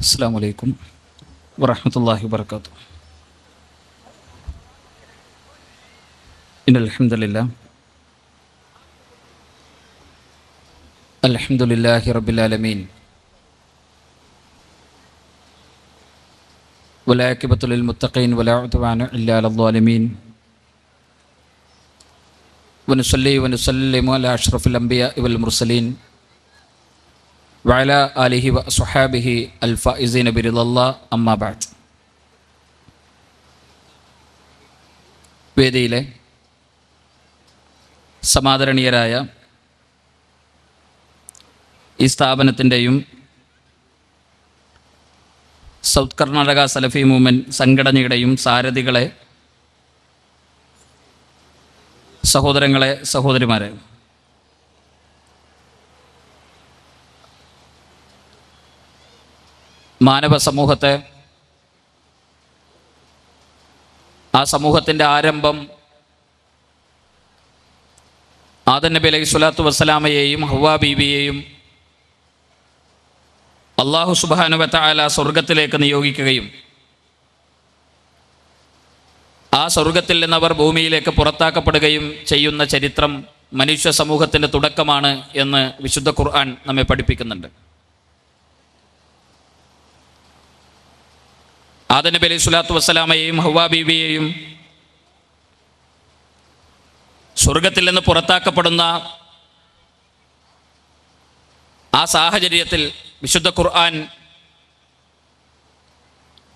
അസ്സലാമു അലൈക്കും വറഹ്മത്തുള്ളാഹി വബറകാതുഹു. ഇന്നൽ ഹംദലില്ലാഹ് അൽഹംദുലില്ലാഹി റബ്ബിൽ ആലമീൻ വലാഖിബത്തു ലിൽ മുത്തഖീൻ വലാ ഉദ്വാന ഇല്ലാ അലൽ ളാലിമീൻ വനുസല്ലി വനുസല്ലിമു അലാ അഷ്റഫിൽ അംബിയാഇ വൽ മുർസലീൻ വഅലാ ആലിഹി വസ്വഹാബിഹി അൽ ഫായിസീന ബിറിദല്ലാഹ് അമ്മാ ബഅദ്. വേദിയിലെ സമാദരണീയരായ ഈ സ്ഥാപനത്തിൻ്റെയും സൗത്ത് കർണാടക സലഫി മൂവ്മെൻറ്റ് സംഘടനയുടെയും സാരഥികളെ, സഹോദരങ്ങളെ, സഹോദരിമാരെ, മാനവ സമൂഹത്തെ, ആ സമൂഹത്തിൻ്റെ ആരംഭം ആദം നബി അലൈഹി സ്വലാത്തു വസ്സലാമയെയും ഹവ്വാ ബീവിയെയും അല്ലാഹു സുബ്ഹാനഹു വ തആല സ്വർഗത്തിലേക്ക് നിയോഗിക്കുകയും ആ സ്വർഗത്തിൽ നിന്നവർ ഭൂമിയിലേക്ക് പുറത്താക്കപ്പെടുകയും ചെയ്യുന്ന ചരിത്രം മനുഷ്യ സമൂഹത്തിൻ്റെ തുടക്കമാണ് എന്ന് വിശുദ്ധ ഖുർആൻ നമ്മെ പഠിപ്പിക്കുന്നുണ്ട്. ആദം നബി അലൈഹി സ്വലാത്തു വസ്സലാമയെയും ഹവ്വാ ബീവിയെയും സ്വർഗത്തിൽ നിന്ന് പുറത്താക്കപ്പെടുന്ന ആ സാഹചര്യത്തിൽ വിശുദ്ധ ഖുർആൻ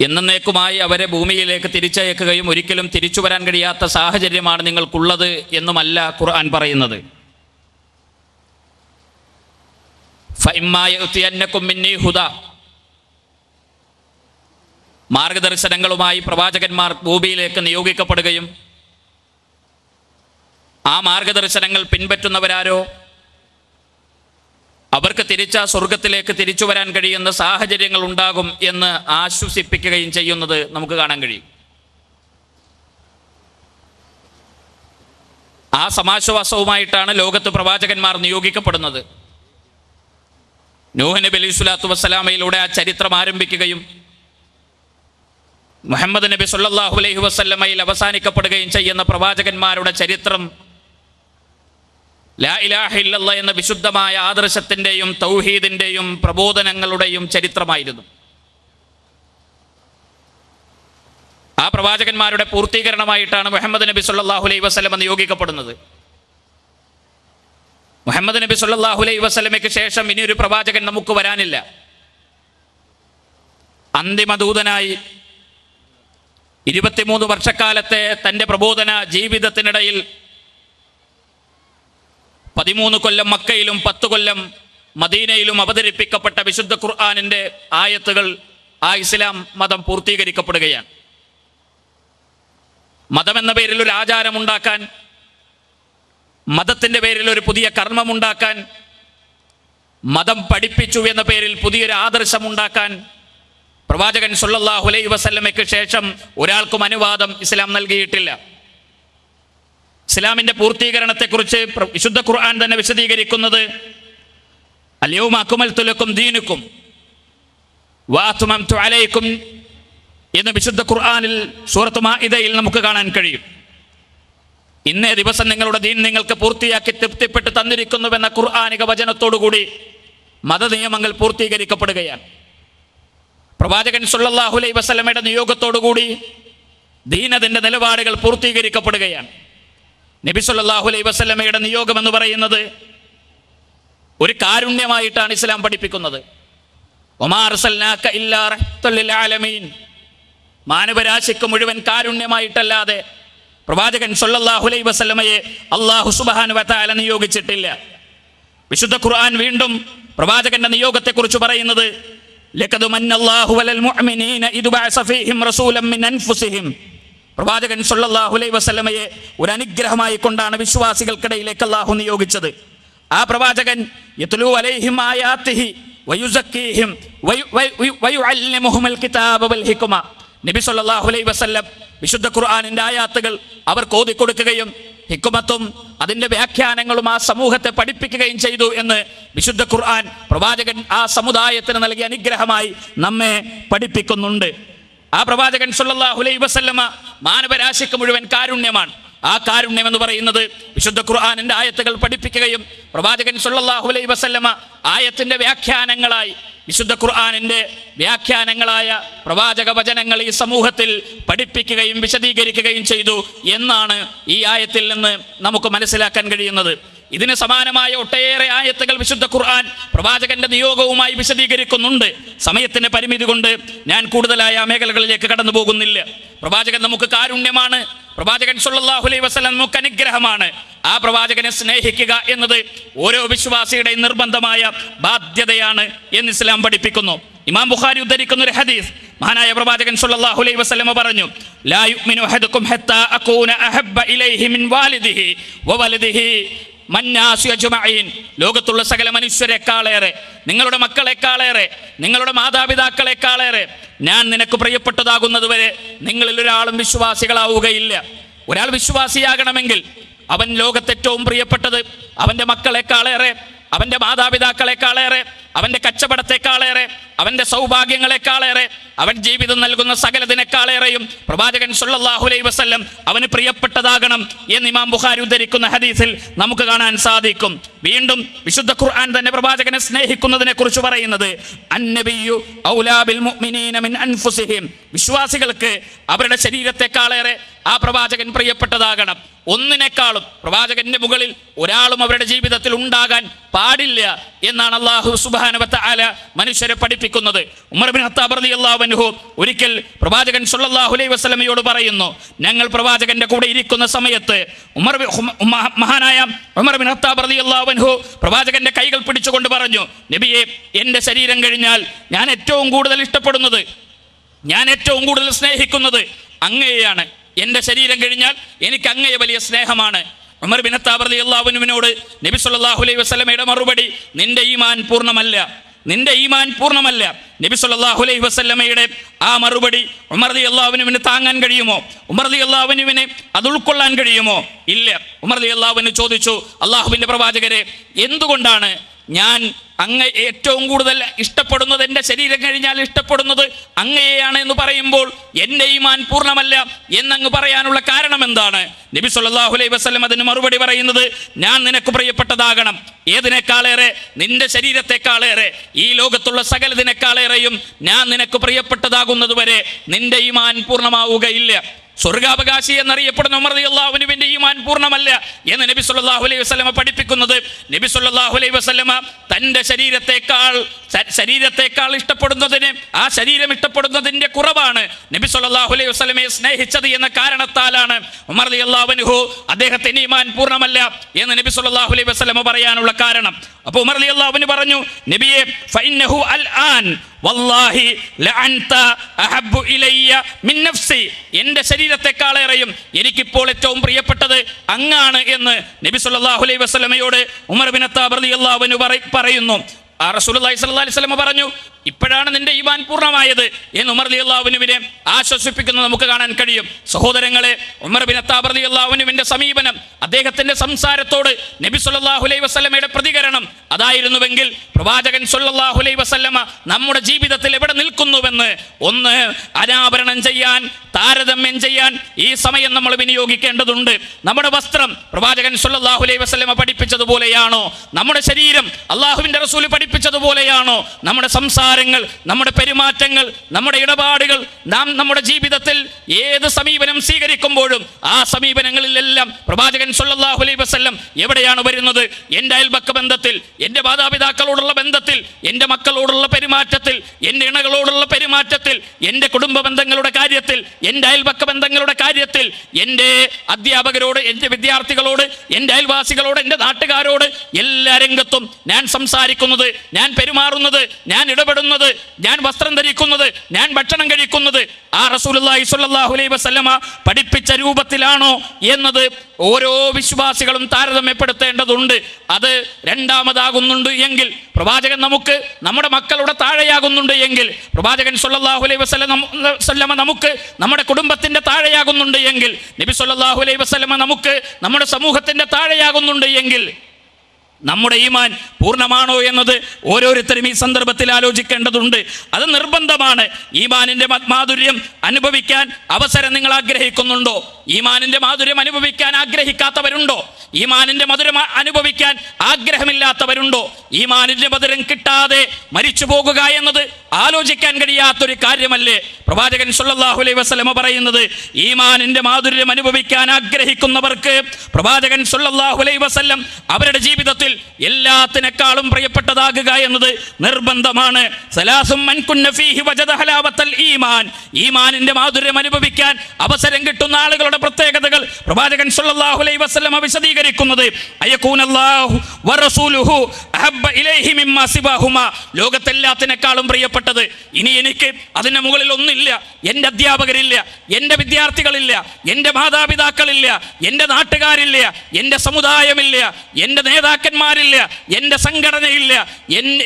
എന്നേക്കുമായി അവരെ ഭൂമിയിലേക്ക് തിരിച്ചയക്കുകയും ഒരിക്കലും തിരിച്ചു വരാൻ കഴിയാത്ത സാഹചര്യമാണ് നിങ്ങൾക്കുള്ളത് എന്നുമല്ല ഖുർആൻ പറയുന്നത്. ഫഇമ്മാ യഅ്തിയന്നകും മിന്നീ ഹുദാ, മാർഗദർശനങ്ങളുമായി പ്രവാചകന്മാർ ഭൂമിയിലേക്ക് നിയോഗിക്കപ്പെടുകയും ആ മാർഗദർശനങ്ങൾ പിൻപറ്റുന്നവരാരോ അവർക്ക് തിരിച്ച സ്വർഗത്തിലേക്ക് തിരിച്ചു വരാൻ കഴിയുന്ന സാഹചര്യങ്ങൾ ഉണ്ടാകും എന്ന് ആശ്വസിപ്പിക്കുകയും ചെയ്യുന്നത് നമുക്ക് കാണാൻ കഴിയും. ആ സമാശ്വാസവുമായിട്ടാണ് ലോകത്ത് പ്രവാചകന്മാർ നിയോഗിക്കപ്പെടുന്നത്. നൂഹ് നബി അലൈഹി സ്വലാത്തു വസ്സലാമയിലൂടെ ആ ചരിത്രം ആരംഭിക്കുകയും മുഹമ്മദ് നബി സല്ലല്ലാഹു അലൈഹി വസല്ലമയിൽ അവസാനിക്കപ്പെടുകയും ചെയ്യുന്ന പ്രവാചകന്മാരുടെ ചരിത്രം ലാ ഇലാഹ ഇല്ലല്ലാഹ് എന്ന വിശുദ്ധമായ ആദർശത്തിൻ്റെയും തൗഹീദിൻ്റെയും പ്രബോധനങ്ങളുടെയും ചരിത്രമായിരുന്നു. ആ പ്രവാചകന്മാരുടെ പൂർത്തീകരണമായിട്ടാണ് മുഹമ്മദ് നബി സല്ലല്ലാഹു അലൈഹി വസല്ലമ നിയോഗിക്കപ്പെടുന്നത്. മുഹമ്മദ് നബി സല്ലല്ലാഹു അലൈഹി വസല്ലമയ്ക്ക് ശേഷം ഇനിയൊരു പ്രവാചകൻ നമുക്ക് വരാനില്ല. അന്തിമ ദൂതനായി 23 വർഷക്കാലത്തെ തൻ്റെ പ്രബോധന ജീവിതത്തിനിടയിൽ 13 കൊല്ലം മക്കയിലും 10 കൊല്ലം മദീനയിലും അവതരിപ്പിക്കപ്പെട്ട വിശുദ്ധ ഖുർആനിൻ്റെ ആയത്തുകൾ ആ ഇസ്ലാം മതം പൂർത്തീകരിക്കപ്പെടുകയാണ്. മതമെന്ന പേരിൽ ഒരു ആചാരമുണ്ടാക്കാൻ, മതത്തിൻ്റെ പേരിൽ ഒരു പുതിയ കർമ്മമുണ്ടാക്കാൻ, മതം പഠിപ്പിച്ചു എന്ന പേരിൽ പുതിയൊരു ആദർശമുണ്ടാക്കാൻ പ്രവാചകൻ സല്ലല്ലാഹു അലൈഹി വസല്ലമയ്ക്ക് ശേഷം ഒരാൾക്കും അനുവാദം ഇസ്ലാം നൽകിയിട്ടില്ല. ഇസ്ലാമിൻ്റെ പൂർത്തീകരണത്തെക്കുറിച്ച് വിശുദ്ധ ഖുർആൻ തന്നെ വിശദീകരിക്കുന്നത് അൽയൗമ അക്മൽതു ലക്കും ദീനുക്കും വഅത്മംതു അലൈക്കും എന്ന് വിശുദ്ധ ഖുർആനിൽ സൂറത്ത് മാഇദയിൽ നമുക്ക് കാണാൻ കഴിയും. ഇന്നേ ദിവസം നിങ്ങളുടെ ദീൻ നിങ്ങൾക്ക് പൂർത്തിയാക്കി തൃപ്തിപ്പെട്ട് തന്നിരിക്കുന്നുവെന്ന ഖുർആനിക വചനത്തോടുകൂടി മതനിയമങ്ങൾ പൂർത്തീകരിക്കപ്പെടുകയാണ്. പ്രവാചകൻ സല്ലല്ലാഹു അലൈഹി വസല്ലമയുടെ നിയോഗത്തോടുകൂടി ദീനതിൻ്റെ നിലപാടുകൾ പൂർത്തീകരിക്കപ്പെടുകയാണ്. നബി സല്ലല്ലാഹു അലൈഹി വസല്ലമയുടെ നിയോഗം എന്ന് പറയുന്നത് ഒരു കാരുണ്യമായിട്ടാണ് ഇസ്ലാം പഠിപ്പിക്കുന്നത്. വമാ അർസൽനാക ഇല്ലാ റഹ്മത്തുൽ ലിൽ ആലമീൻ, മാനവരാശിക്ക് മുഴുവൻ കാരുണ്യമായിട്ടല്ലാതെ പ്രവാചകൻ സല്ലല്ലാഹു അലൈഹി വസല്ലമയെ അല്ലാഹു സുബ്ഹാനഹു വ തആല നിയോഗിച്ചിട്ടില്ല. വിശുദ്ധ ഖുർആൻ വീണ്ടും പ്രവാചകന്റെ നിയോഗത്തെക്കുറിച്ച് പറയുന്നത് ലഖദ് മന്നല്ലാഹു അലൽ മുഅ്മിനീന ഇദ് ബഅസ ഫീഹിം റസൂലൻ മിൻ അൻഫുസിഹിം, പ്രവാചകൻ സല്ലല്ലാഹു അലൈഹി വസല്ലമയെ ഒരു അനുഗ്രഹമായി കൊണ്ടാണ് വിശ്വാസികൾക്കിടയിലേക്ക് അല്ലാഹു നിയോഗിച്ചത്. ആ പ്രവാചകൻ യത്ലു അലൈഹിം ആയാതിഹി വയുസക്കീഹിം വയുഅല്ലിമുഹുൽ കിതാബ വൽ ഹിക്മ, നബി സല്ലല്ലാഹു അലൈഹി വസല്ലം വിശുദ്ധ ഖുർആനിന്റെ ആയാത്തുകൾ അവർക്ക് ഓതിക്കൊടുക്കുകയും ഹിക്മത്തും അതിന്റെ വ്യാഖ്യാനങ്ങളും ആ സമൂഹത്തെ പഠിപ്പിക്കുകയും ചെയ്തു എന്ന് വിശുദ്ധ ഖുർആൻ പ്രവാചകൻ ആ സമുദായത്തിന് നൽകിയ അനുഗ്രഹമായി നമ്മെ പഠിപ്പിക്കുന്നുണ്ട്. ആ പ്രവാചകൻ സല്ലല്ലാഹു അലൈഹി വസല്ലമ മാനവരാശിക്ക് മുഴുവൻ കാരുണ്യമാണ്. ആ കാരുണ്യം എന്ന് പറയുന്നത് വിശുദ്ധ ഖുർആനിന്റെ ആയത്തുകൾ പഠിപ്പിക്കുകയും പ്രവാചകൻ സല്ലല്ലാഹു അലൈഹി വസല്ലമ ആയത്തിന്റെ വ്യാഖ്യാനങ്ങളായി വിശുദ്ധ ഖുർആനിന്റെ വ്യാഖ്യാനങ്ങളായ പ്രവാചക വചനങ്ങൾ ഈ സമൂഹത്തിൽ പഠിപ്പിക്കുകയും വിശദീകരിക്കുകയും ചെയ്തു എന്നാണ് ഈ ആയത്തിൽ നിന്ന് നമുക്ക് മനസ്സിലാക്കാൻ കഴിയുന്നത്. ഇതിന് സമാനമായ ഒട്ടേറെ ആയത്തുകൾ വിശുദ്ധ ഖുർആൻ പ്രവാചകന്റെ നിയോഗവുമായി വിശദീകരിക്കുന്നുണ്ട്. സമയത്തിന്റെ പരിമിതി കൊണ്ട് ഞാൻ കൂടുതലായ ആ മേഖലകളിലേക്ക് കടന്നു പോകുന്നില്ല. പ്രവാചകൻ നമുക്ക് കാരുണ്യമാണ്. പ്രവാചകൻ സല്ലല്ലാഹു അലൈഹി വസല്ലം നമുക്ക് അനുഗ്രഹമാണ്. ആ പ്രവാചകനെ സ്നേഹിക്കുക എന്നത് ഓരോ വിശ്വാസിയുടെയും നിർബന്ധമായ ബാധ്യതയാണ് എന്ന് ഇസ്ലാം പഠിപ്പിക്കുന്നു. ഇമാം ബുഖാരി ഉദ്ധരിക്കുന്ന ഒരു ഹദീസ്, മഹാനായ പ്രവാചകൻ സല്ലല്ലാഹു അലൈഹി വസല്ലം പറഞ്ഞു, ലാ യുഅ്മിനു അഹദുക്കും ഹത്താ അകൂന അഹബ്ബ ഇലൈഹി മിൻ വാലിദിഹി വവലദിഹി മന്നാസി അജ്മഈൻ. ലോകത്തുള്ള സകല മനുഷ്യരെക്കാളേറെ, നിങ്ങളുടെ മക്കളെക്കാളേറെ, നിങ്ങളുടെ മാതാപിതാക്കളെക്കാളേറെ ഞാൻ നിനക്ക് പ്രിയപ്പെട്ടതാകുന്നത് വരെ നിങ്ങളിൽ ഒരാളും വിശ്വാസികളാവുകയില്ല. ഒരാൾ വിശ്വാസിയാകണമെങ്കിൽ അവൻ ലോകത്തേറ്റവും പ്രിയപ്പെട്ടത് അവൻ്റെ മക്കളെക്കാളേറെ, അവൻ്റെ മാതാപിതാക്കളെക്കാളേറെ, അവൻ്റെ കച്ചവടത്തെക്കാളേറെ, അവൻ്റെ സൗഭാഗ്യങ്ങളെക്കാളേറെ, അവൻ ജീവിതം നൽകുന്ന സകലതിനേക്കാളേറെയും പ്രവാചകൻ സല്ലല്ലാഹു അലൈഹി വസല്ലം അവന് പ്രിയപ്പെട്ടതാകണം എന്ന് ഇമാം ബുഖാരി ഉദ്ധരിക്കുന്ന ഹദീസിൽ നമുക്ക് കാണാൻ സാധിക്കും. വീണ്ടും വിശുദ്ധ ഖുർആൻ തന്നെ പ്രവാചകനെ സ്നേഹിക്കുന്നതിനെ കുറിച്ച് പറയുന്നത്, അന്നബിയു ഔലാ ബിൽ മുഅ്മിനീന മിൻ അൻഫുസിഹിം. വിശ്വാസികൾക്ക് അവരുടെ ശരീരത്തെക്കാളേറെ ആ പ്രവാചകൻ പ്രിയപ്പെട്ടതാകണം. ഒന്നിനേക്കാളും പ്രവാചകന്റെ മുകളിൽ ഒരാളും അവരുടെ ജീവിതത്തിൽ ഉണ്ടാകാൻ പാടില്ല എന്നാണ് അല്ലാഹു സുബ്ഹാനഹു വ തആല മനുഷ്യരെ പഠിപ്പിക്കുന്നത്. ഉമർ ഇബ്നു ഖത്താബ് റളിയല്ലാഹു അൻഹു ഒരിക്കൽ പ്രവാചകൻ സല്ലല്ലാഹു അലൈഹി വസല്ലമയോട് പറയുന്നു, ഞങ്ങൾ പ്രവാചകന്റെ കൂടെ ഇരിക്കുന്ന സമയത്ത് മഹാനായ ഉമർ ഇബ്നു ഖത്താബ് റളിയല്ലാഹു അൻഹു പ്രവാചകന്റെ കൈകൾ പിടിച്ചുകൊണ്ട് പറഞ്ഞു, നബിയെ, എൻ്റെ ശരീരം കഴിഞ്ഞാൽ ഞാൻ ഏറ്റവും കൂടുതൽ ഇഷ്ടപ്പെടുന്നത്, ഞാൻ ഏറ്റവും കൂടുതൽ സ്നേഹിക്കുന്നത് അങ്ങയെയാണ്. എൻ്റെ ശരീരം കഴിഞ്ഞാൽ എനിക്ക് അങ്ങയെ വലിയ സ്നേഹമാണ്. ഉമർ ബിൻ ഖത്താബ് റളിയല്ലാഹു അൻഹുവിനോട് നബി സല്ലല്ലാഹു അലൈഹി വസല്ലമയുടെ മറുപടി, നിന്റെ ഈമാൻ പൂർണ്ണമല്ല, നിന്റെ ഈമാൻ പൂർണ്ണമല്ല. നബി സല്ലല്ലാഹു അലൈഹി വസല്ലമയുടെ ആ മറുപടി ഉമർ റളിയല്ലാഹു അൻഹുവിന് താങ്ങാൻ കഴിയുമോ? ഉമർ റളിയല്ലാഹു അൻഹുവിന് അത് ഉൾക്കൊള്ളാൻ കഴിയുമോ? ഇല്ല. ഉമർ റളിയല്ലാഹു അൻഹു ചോദിച്ചു, അല്ലാഹുവിൻ്റെ പ്രവാചകരെ, എന്തുകൊണ്ടാണ് ഞാൻ അങ്ങ് ഏറ്റവും കൂടുതൽ ഇഷ്ടപ്പെടുന്നത്, എൻ്റെ ശരീരം കഴിഞ്ഞാൽ ഇഷ്ടപ്പെടുന്നത് അങ്ങയെയാണ് എന്ന് പറയുമ്പോൾ എൻ്റെ ഈമാൻ പൂർണ്ണമല്ല എന്നങ്ങ് പറയാനുള്ള കാരണം എന്താണ്? നബി സല്ലല്ലാഹു അലൈഹി വസല്ലം അതിന് മറുപടി പറയുന്നത്, ഞാൻ നിനക്ക് പ്രിയപ്പെട്ടതാകണം. ഏതിനേക്കാളേറെ? നിന്റെ ശരീരത്തെക്കാളേറെ, ഈ ലോകത്തുള്ള സകലതിനേക്കാളേറെയും ഞാൻ നിനക്ക് പ്രിയപ്പെട്ടതാകുന്നത് വരെ നിന്റെ ഈമാൻ പൂർണ്ണമാവുകയില്ല. സ്വർഗാവകാശി എന്നറിയപ്പെടുന്ന ഉമർ റളിയല്ലാഹു അൻഹുവിന്റെ ഈമാൻ പൂർണ്ണമല്ല എന്ന് നബി സല്ലല്ലാഹു അലൈഹി വസല്ലമ പഠിപ്പിക്കുന്നത്, നബി സല്ലല്ലാഹു അലൈഹി വസല്ലമ തൻ്റെ ശരീരത്തെക്കാൾ ഇഷ്ടപ്പെടുന്നതിന്, ആ ശരീരം ഇഷ്ടപ്പെടുന്നതിന്റെ കുറവാണ് നബി സല്ലല്ലാഹു അലൈഹി വസല്ലമയെ സ്നേഹിച്ചത് എന്ന കാരണത്താലാണ് ഉമർ റളിയല്ലാഹു അൻഹു അദ്ദേഹത്തിന്റെ ഈമാൻ പൂർണ്ണമല്ല എന്ന് നബി സല്ലല്ലാഹു അലൈഹി വസല്ലമ പറയാനുള്ള കാരണം. അപ്പോൾ ഉമർ റളിയല്ലാഹു അൻഹു പറഞ്ഞു, നബിയെ, ഫഇന്നഹു അൽആൻ വല്ലാഹി ലഅൻത അഹബ്ബു ഇലയ്യ മിൻ നഫ്സി. എൻ്റെ ശരീരത്തെക്കാളേറെയും എനിക്കിപ്പോൾ ഏറ്റവും പ്രിയപ്പെട്ടത് അങ്ങാണ് എന്ന് നബി സല്ലല്ലാഹു അലൈഹി വസല്ലമയോട് ഉമർ ബിൻ ഖത്താബ് റളിയല്ലാഹു അൻഹു പറയുന്നു. ആ റസൂലുള്ളാഹി സ്വല്ലല്ലാഹു അലൈഹി വസല്ലം പറഞ്ഞു, ഇപ്പോഴാണ് നിന്റെ ഈമാൻ പൂർണ്ണമായത് എന്ന് ഉമർ റളിയല്ലാഹു അൻഹുവിനെ ആശ്വസിപ്പിക്കുന്നത് നമുക്ക് കാണാൻ കഴിയും. സഹോദരങ്ങളെ, ഉമർ ബിൻ ഖത്താബ് റളിയല്ലാഹു അൻഹുവിന്റെ സമീപനം, അദ്ദേഹത്തിന്റെ സംസാരത്തോട് നബി സല്ലല്ലാഹു അലൈഹി വസല്ലമയുടെ പ്രതികരണം അതായിരുന്നുവെങ്കിൽ പ്രവാചകൻ സല്ലല്ലാഹു അലൈഹി വസല്ലമ നമ്മുടെ ജീവിതത്തിൽ എവിടെ നിൽക്കുന്നുവെന്ന് ഒന്ന് അനാവരണം ചെയ്യാൻ, താരതമ്യം ചെയ്യാൻ ഈ സമയം നമ്മൾ വിനിയോഗിക്കേണ്ടതുണ്ട്. നമ്മുടെ വസ്ത്രം പ്രവാചകൻ സല്ലല്ലാഹു അലൈഹി വസല്ലമ പഠിപ്പിച്ചതുപോലെയാണോ? നമ്മുടെ ശരീരം അല്ലാഹുവിന്റെ റസൂൽ പഠിപ്പിച്ചതുപോലെയാണോ? നമ്മുടെ സംസാരങ്ങൾ, നമ്മുടെ പെരുമാറ്റങ്ങൾ, നമ്മുടെ ഇടപാടുകൾ, നാം നമ്മുടെ ജീവിതത്തിൽ ഏത് സമീപനം സ്വീകരിക്കുമ്പോഴും ആ സമീപനങ്ങളിലെല്ലാം പ്രവാചകൻ സല്ലല്ലാഹു അലൈഹി വസല്ലം എവിടെയാണ് വരുന്നത്? എൻ്റെ അയൽപക്ക ബന്ധത്തിൽ, എൻ്റെ മാതാപിതാക്കളോടുള്ള ബന്ധത്തിൽ, എൻ്റെ മക്കളോടുള്ള പെരുമാറ്റത്തിൽ, എൻ്റെ ഇണകളോടുള്ള പെരുമാറ്റത്തിൽ, എൻ്റെ കുടുംബ ബന്ധങ്ങളുടെ കാര്യത്തിൽ, എൻ്റെ അയൽപക്ക ബന്ധങ്ങളുടെ കാര്യത്തിൽ, എൻ്റെ അധ്യാപകരോട്, എൻ്റെ വിദ്യാർത്ഥികളോട്, എൻ്റെ അയൽവാസികളോട്, എൻ്റെ നാട്ടുകാരോട് എല്ലാ രംഗത്തും ഞാൻ സംസാരിക്കുന്നത്, ഞാൻ പെരുമാറുന്നത്, ഞാൻ ഇടപെടുന്നത് പാടുന്നത്, ഞാൻ വസ്ത്രം ധരിക്കുന്നത്, ഞാൻ ഭക്ഷണം കഴിക്കുന്നത് ആ റസൂലുള്ളാഹി സ്വല്ലല്ലാഹു അലൈഹി വസല്ലമ പഠിപ്പിച്ച രൂപത്തിലാണോ എന്നത് ഓരോ വിശ്വാസികളും താരതമ്യപ്പെടുത്തേണ്ടതുണ്ട്. അത് രണ്ടാമതാകുന്നുണ്ട് എങ്കിൽ, പ്രവാചകൻ നമുക്ക് നമ്മുടെ മക്കളുടെ താഴെയാകുന്നുണ്ട് എങ്കിൽ, പ്രവാചകൻ സ്വല്ലല്ലാഹു അലൈഹി വസല്ലമ നമുക്ക് നമ്മുടെ കുടുംബത്തിന്റെ താഴെയാകുന്നുണ്ട് എങ്കിൽ, നബി സ്വല്ലല്ലാഹു അലൈഹി വസല്ലമ നമുക്ക് നമ്മുടെ സമൂഹത്തിന്റെ താഴെയാകുന്നുണ്ട് എങ്കിൽ, നമ്മുടെ ഈമാൻ പൂർണ്ണമാണോ എന്നത് ഓരോരുത്തരും ഈ സന്ദർഭത്തിൽ ആലോചിക്കേണ്ടതുണ്ട്. അത് നിർബന്ധമാണ്. ഈമാനിന്റെ മാധുര്യം അനുഭവിക്കാൻ അവസരം നിങ്ങൾ ആഗ്രഹിക്കുന്നുണ്ടോ? ഈമാനിന്റെ മാധുര്യം അനുഭവിക്കാൻ ആഗ്രഹിക്കാത്തവരുണ്ടോ? ഈമാനിന്റെ മധുരം അനുഭവിക്കാൻ ആഗ്രഹമില്ലാത്തവരുണ്ടോ? ഈമാനിന്റെ മധുരം കിട്ടാതെ മരിച്ചു പോകുക എന്നത് ആലോചിക്കാൻ കഴിയാത്തൊരു കാര്യമല്ലേ? പ്രവാചകൻ സ്വല്ലല്ലാഹു അലൈഹി വസല്ലമ പറയുന്നത്, ഈമാനിന്റെ മാധുര്യം അനുഭവിക്കാൻ ആഗ്രഹിക്കുന്നവർക്ക് പ്രവാചകൻ സ്വല്ലല്ലാഹു അലൈഹി വസല്ലം അവരുടെ ജീവിതത്തിൽ എല്ലാത്തിനേക്കാളും പ്രിയപ്പെട്ടതാകുക എന്നത് നിർബന്ധമാണ്. സലാസും മൻ കുന്ന ഫീഹി വജദ ഹലാവത്തൽ ഈമാൻ. ഈമാനിന്റെ മാധുര്യം അനുഭവിക്കാൻ അവസരം കിട്ടുന്ന ആളുകളുടെ പ്രത്യേകതകൾ പ്രവാചകൻ സ്വല്ലല്ലാഹു അലൈഹി വസല്ലമ വിശദീകരിക്കുന്നത്, അയകൂനല്ലാഹു വറസൂലുഹു അഹബ്ബ ഇലൈഹി മിമ്മാ സിവാഹുമാ. ലോകത്തെല്ലാത്തിനേക്കാളും പ്രിയപ്പെട്ടത് ഇനി എനിക്ക് അതിന് മുകളിൽ ഒന്നില്ല. എൻ്റെ അധ്യാപകരില്ല, എൻ്റെ വിദ്യാർത്ഥികളില്ല, എൻ്റെ മാതാപിതാക്കളില്ല, എൻ്റെ നാട്ടുകാരില്ല, എൻ്റെ സമുദായമില്ല, എൻ്റെ നേതാക്കന്മാരില്ല, എൻ്റെ സംഘടനയില്ല.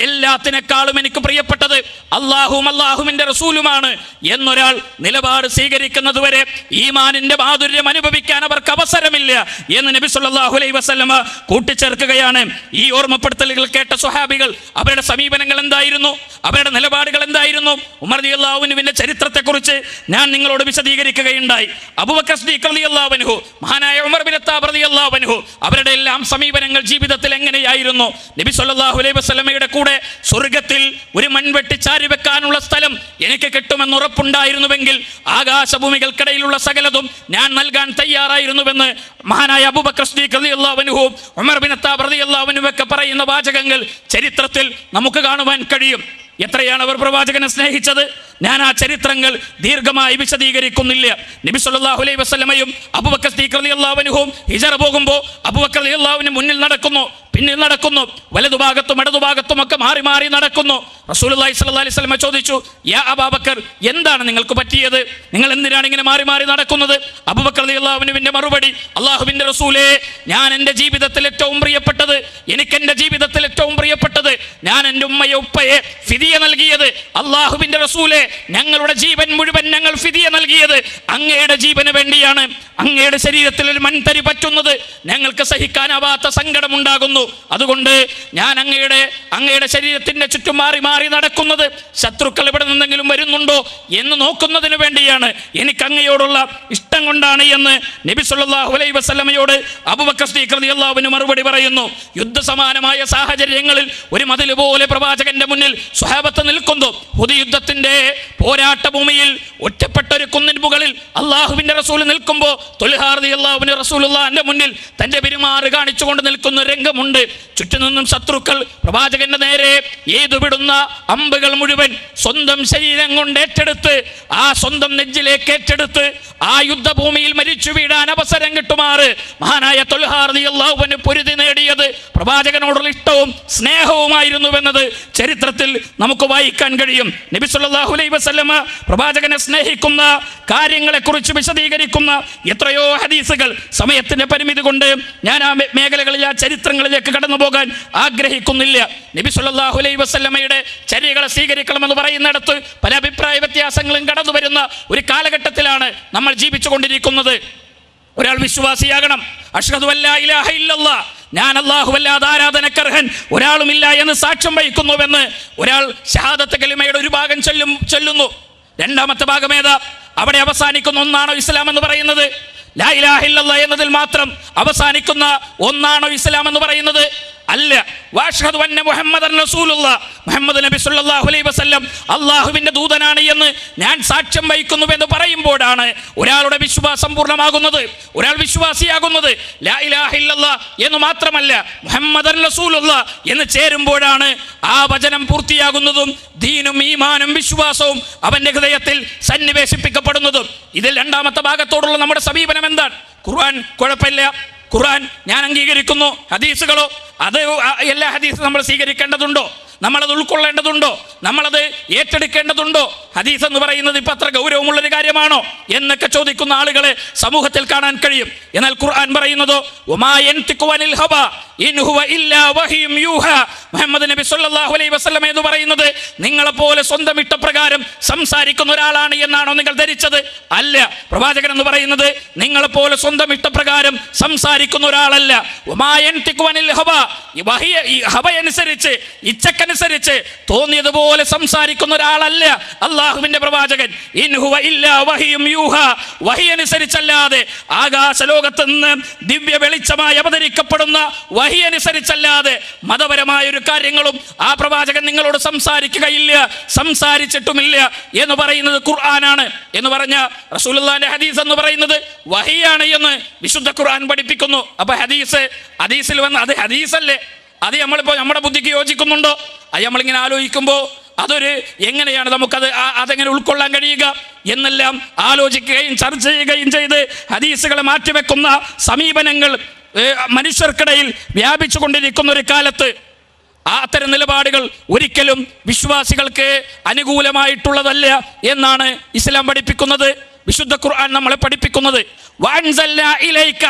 എല്ലാത്തിനേക്കാളും എനിക്ക് പ്രിയപ്പെട്ടത് അല്ലാഹുവും അല്ലാഹുവിൻ്റെ റസൂലുമാണ് എന്നൊരാൾ നിലപാട് സ്വീകരിക്കുന്നത് വരെ ഈമാനിന്റെ മാധുര്യം അനുഭവിക്കാൻ അവർക്ക് അവസരമില്ല എന്ന് നബി സല്ലല്ലാഹു അലൈഹി വസല്ലമ കൂട്ടിച്ചേർക്കുകയാണ്. ഈ ഓർമ്മപ്പെടുത്തലുകൾ കേട്ട സ്വഹാബികൾ അവരുടെ സമീപനങ്ങൾ എന്തായിരുന്നു? അവരുടെ നിലപാടുകൾ എന്തായിരുന്നു? ഉമർ റളിയല്ലാഹു അൻഹുവിന്റെ ചരിത്രത്തെക്കുറിച്ച് ഞാൻ നിങ്ങളോട് വിശദീകരിക്കുകയുണ്ടായി. അബൂബക്കർ സിദ്ദീഖ് റളിയല്ലാഹു അൻഹു, മഹാനായ ഉമർ ബിൻ ഖത്താബ് റളിയല്ലാഹു അൻഹു, അവരുടെ എല്ലാം സമീപനങ്ങൾ ജീവിതത്തിൽ എങ്ങനെയായിരുന്നു? നബി സല്ലല്ലാഹു അലൈഹി വസല്ലമയുടെ കൂടെ സ്വർഗ്ഗത്തിൽ ഒരു മൺവെട്ടി ചാരി വെക്കാനുള്ള സ്ഥലം എനിക്ക് കിട്ടുമെന്ന് ഉറപ്പുണ്ടായിരുന്നുവെങ്കിൽ ആകാശഭൂമികൾക്കിടയിലുള്ള സകലതും ഞാൻ നൽകാൻ തയ്യാറായിരുന്നുവെന്ന് മഹാനായ അബൂബക്കർ സിദ്ദീഖ് റളിയല്ലാഹു അൻഹു, ഉമർ ബിൻ ഖത്താബ് റളിയല്ലാഹു അൻഹു ഒക്കെ പറയുന്ന വാചകങ്ങൾ ചരിത്രത്തിൽ നമുക്ക് കാണുവാൻ കഴിയും. എത്രയാണ് അവർ പ്രവാചകനെ സ്നേഹിച്ചത്? ഞാൻ ആ ചരിത്രങ്ങൾ ദീർഘമായി വിശദീകരിക്കുന്നില്ല. നബി സല്ലല്ലാഹു അലൈഹി വസല്ലമയും അബൂബക്കർ സിദ്ദീഖ് റളിയല്ലാഹു അൻഹുവും ഹിജറ പോകുമ്പോൾ അബൂബക്കർ റളിയല്ലാഹു അൻഹു മുന്നിൽ നടക്കുന്നു, പിന്നിൽ നടക്കുന്നു, വലതുഭാഗത്തും ഇടതുഭാഗത്തും ഒക്കെ മാറി മാറി നടക്കുന്നു. റസൂലുള്ളാഹി സ്വല്ലല്ലാഹു അലൈഹി വസല്ലം ചോദിച്ചു, യാ അബൂബക്കർ, എന്താണ് നിങ്ങൾക്ക് പറ്റിയത്? നിങ്ങൾ എന്തിനാണ് ഇങ്ങനെ മാറി മാറി നടക്കുന്നത്? അബൂബക്കർ റളിയല്ലാഹു അൻഹുവിന്റെ മറുപടി, അല്ലാഹുവിന്റെ റസൂലേ, ഞാൻ എൻ്റെ ജീവിതത്തിൽ ഏറ്റവും പ്രിയപ്പെട്ടത്, എനിക്ക് എൻ്റെ ജീവിതത്തിൽ ഏറ്റവും പ്രിയപ്പെട്ടത്, ഞാൻ എൻ്റെ ഉമ്മയെ ഉപ്പയെ ഫിദിയ നൽകിയത്, അല്ലാഹുവിന്റെ റസൂലേ, ഞങ്ങളുടെ ജീവൻ മുഴുവൻ ഞങ്ങൾ ഫിദിയ നൽകിയത് അങ്ങയുടെ ജീവന് വേണ്ടിയാണ്. അങ്ങയുടെ ശരീരത്തിൽ ഒരു മൺതരി പറ്റുന്നത് ഞങ്ങൾക്ക് സഹിക്കാനാവാത്ത സങ്കടമുണ്ടാകുന്നു. അതുകൊണ്ട് ഞാൻ അങ്ങയുടെ ശരീരത്തിന്റെ ചുറ്റും മാറി മാറി നടക്കുന്നത് ശത്രുക്കൾ ഇവിടെ നിന്നെങ്കിലും വരുന്നുണ്ടോ എന്ന് നോക്കുന്നതിന് വേണ്ടിയാണ്, എനിക്ക് അങ്ങയോടുള്ള ഇഷ്ടം കൊണ്ടാണ് എന്ന് നബി സല്ലല്ലാഹു അലൈഹി വസല്ലമയോട് അബൂബക്കർ സിദ്ദീഖ് റളിയല്ലാഹു അൻഹു മറുപടി പറയുന്നു. യുദ്ധസമാനമായ സാഹചര്യങ്ങളിൽ ഒരു മതിൽ പോലെ പ്രവാചകന്റെ മുന്നിൽ സ്വഹാബത്ത് നിൽക്കുന്നു. ഹുദൈബിയ യുദ്ധത്തിന്റെ പോരാട്ട ഭൂമിയിൽ ഒറ്റപ്പെട്ട ഒരു കുന്നിൻ മുകളിൽ അല്ലാഹുവിന്റെ റസൂൽ നിൽക്കുമ്പോൾ ത്വൽഹാ റളിയല്ലാഹു അൻഹു റസൂലുള്ളാഹിന്റെ മുന്നിൽ തന്റെ പെരുമാറ് കാണിച്ചുകൊണ്ട് നിൽക്കുന്ന രംഗമുണ്ട്. ചുറ്റുനിന്നും ശത്രുക്കൾ പ്രവാചകന്റെ നേരെ ഏതുവിടുന്ന അമ്പുകൾ മുഴുവൻ സ്വന്തം ശരീരം കൊണ്ട് ഏറ്റെടുത്ത്, ആ സ്വന്തം നെഞ്ചിലേക്ക് ഏറ്റെടുത്ത് ആ യുദ്ധഭൂമിയിൽ മരിച്ചു വീഴാൻ അവസരം കിട്ടുമാറ് മഹാനായ ത്വൽഹാ റളിയല്ലാഹു അൻഹു പൊരുതി നേടിയത് പ്രവാചകനോടുള്ള ഇഷ്ടവും സ്നേഹവുമായിരുന്നുവെന്നത് ചരിത്രത്തിൽ നമുക്ക് വായിക്കാൻ കഴിയും. നബി സല്ലല്ലാഹു അലൈഹി വസല്ലമ പ്രവാചകനെ സ്നേഹിക്കുന്ന കാര്യങ്ങളെക്കുറിച്ച് വിശദീകരിക്കുന്ന എത്രയോ ഹദീസുകൾ, സമയത്തിന്റെ പരിമിതി കൊണ്ട് ഞാൻ ആ മേഖലകളിൽ, ആ ചരിത്രങ്ങളിലേക്ക് കടന്നു പോകാൻ ആഗ്രഹിക്കുന്നില്ല. നബി സല്ലല്ലാഹു അലൈഹി വസല്ലമയുടെ ചര്യകളെ സ്വീകരിക്കണമെന്ന് പറയുന്നിടത്ത് പല അഭിപ്രായ വ്യത്യാസങ്ങളും കടന്നു വരുന്ന ഒരു കാലഘട്ടത്തിലാണ് നമ്മൾ ജീവിച്ചു കൊണ്ടിരിക്കുന്നത്. ഒരാൾ വിശ്വാസിയാകണം, അഷ്ഹദു അല്ലാ ഇലാഹ ഇല്ലല്ലാഹ്, ഞാൻ അല്ലാഹുവല്ലാതെ ആരാധനക്കർഹൻ ഒരാളുമില്ല എന്ന് സാക്ഷ്യം വഹിക്കുന്നുവെന്ന് ഒരാൾ ഷഹാദത്ത് കലിമയുടെ ഒരു ഭാഗം ചൊല്ലുന്നു. രണ്ടാമത്തെ ഭാഗം ഏതാ? അവിടെ അവസാനിക്കുന്ന ഒന്നാണോ ഇസ്ലാം എന്ന് പറയുന്നത്? ലാ ഇലാഹ ഇല്ലല്ലാഹ് എന്നതിൽ മാത്രം അവസാനിക്കുന്ന ഒന്നാണോ ഇസ്ലാം എന്ന് പറയുന്നത്? അല്ല. വഅശ്ഹദു അന്ന മുഹമ്മദൻ റസൂലുള്ളാഹ്, മുഹമ്മദ് നബി സല്ലല്ലാഹു അലൈഹി വസല്ലം അല്ലാഹുവിന്റെ ദൂതനാണ് എന്ന് ഞാൻ സാക്ഷ്യം വഹിക്കുന്നുവെന്ന് പറയുമ്പോഴാണ് ഒരാളുടെ വിശ്വാസം പൂർണ്ണമാകുന്നത്, ഒരാൾ വിശ്വാസിയാകുന്നത്. ലാ ഇലാഹ ഇല്ലല്ലാഹ് എന്ന് മാത്രമല്ല, മുഹമ്മദൻ റസൂലുള്ളാഹ് എന്ന് ചേരുമ്പോഴാണ് ആ വചനം പൂർത്തിയാകുന്നതും ദീനും ഈമാനും വിശ്വാസവും അവന്റെ ഹൃദയത്തിൽ സന്നിവേശിപ്പിക്കപ്പെടുന്നതും. ഇതിൽ രണ്ടാമത്തെ ഭാഗത്തോടുള്ള നമ്മുടെ സമീപനം എന്താണ്? ഖുർആൻ കുഴപ്പമില്ല, ഖുർആൻ ഞാൻ അംഗീകരിക്കുന്നു, ഹദീസുകളോ അത് എല്ലാ ഹദീസും നമ്മൾ സ്വീകരിക്കേണ്ടതുണ്ടോ? നമ്മളത് ഉൾക്കൊള്ളേണ്ടതുണ്ടോ? നമ്മളത് ഏറ്റെടുക്കേണ്ടതുണ്ടോ? ഹദീസ് എന്ന് പറയുന്നത് ഇപ്പം അത്ര ഗൗരവമുള്ളൊരു കാര്യമാണോ എന്നൊക്കെ ചോദിക്കുന്ന ആളുകളെ സമൂഹത്തിൽ കാണാൻ കഴിയും. എന്നാൽ ഖുർആൻ പറയുന്നതോ വമാ യൻതിഖു അനിൽ ഹവാ ഇൻ ഹുവ ഇല്ലാ വഹ്യും യൂഹാ. മുഹമ്മദ് നബി സല്ലല്ലാഹു അലൈഹി വസല്ലം എന്ന് പറയുന്നത് നിങ്ങളെപ്പോലെ സ്വന്തം ഇഷ്ടപ്രകാരം സംസാരിക്കുന്ന ഒരാളാണ് എന്നാണോ നിങ്ങൾ ധരിച്ചത്? അല്ല. പ്രവാചകൻ എന്ന് പറയുന്നത് നിങ്ങളെപ്പോലെ സ്വന്തം ഇഷ്ടപ്രകാരം സംസാരിക്കുന്ന ഒരാളല്ല. വമാ യൻതിഖു അനിൽ ഹവാ, ഈ ഹവയനുസരിച്ച് ഇച്ഛക്കനുസരിച്ച് തോന്നിയതുപോലെ സംസാരിക്കുന്ന ഒരാളല്ല അള്ളാഹുവിന്റെ പ്രവാചകൻ. ഇൻ ഹുവ ഇല്ലാ വഹ്യും യൂഹാ, വഹി അനുസരിച്ചല്ലാതെ, ആകാശലോകത്ത് നിന്ന് ദിവ്യ വെളിച്ചമായി അവതരിക്കപ്പെടുന്ന വഹി അനുസരിച്ചല്ലാതെ മതപരമായ ഒരു കാര്യങ്ങളും ആ പ്രവാചകൻ നിങ്ങളോട് സംസാരിക്കുകയില്ല, സംസാരിച്ചിട്ടുമില്ല എന്ന് പറയുന്നത് ഖുർആനാണ്. എന്ന് പറഞ്ഞ റസൂലുള്ളാഹിന്റെ ഹദീസ് എന്ന് പറയുന്നത് വഹിയാണ് എന്ന് വിശുദ്ധ ഖുർആൻ പഠിപ്പിക്കുന്നു. അപ്പൊ ഹദീസിൽ വന്ന് അത് ഹദീസല്ലേ? അത് നമ്മളിപ്പോൾ നമ്മുടെ ബുദ്ധിക്ക് യോജിക്കുന്നുണ്ടോ? അത് നമ്മളിങ്ങനെ ആലോചിക്കുമ്പോൾ എങ്ങനെയാണ് നമുക്കത് അതെങ്ങനെ ഉൾക്കൊള്ളാൻ കഴിയുക എന്നെല്ലാം ആലോചിക്കുകയും ചർച്ച ചെയ്യുകയും ചെയ്ത് ഹദീസുകളെ മാറ്റിവെക്കുന്ന സമീപനങ്ങൾ മനുഷ്യർക്കിടയിൽ വ്യാപിച്ചു കൊണ്ടിരിക്കുന്ന ഒരു കാലത്ത് അത്തരം നിലപാടുകൾ ഒരിക്കലും വിശ്വാസികൾക്ക് അനുകൂലമായിട്ടുള്ളതല്ല എന്നാണ് ഇസ്ലാം പഠിപ്പിക്കുന്നത്, വിശുദ്ധ ഖുർആൻ നമ്മളെ പഠിപ്പിക്കുന്നത്. വഅൻസൽനാ ഇലൈക,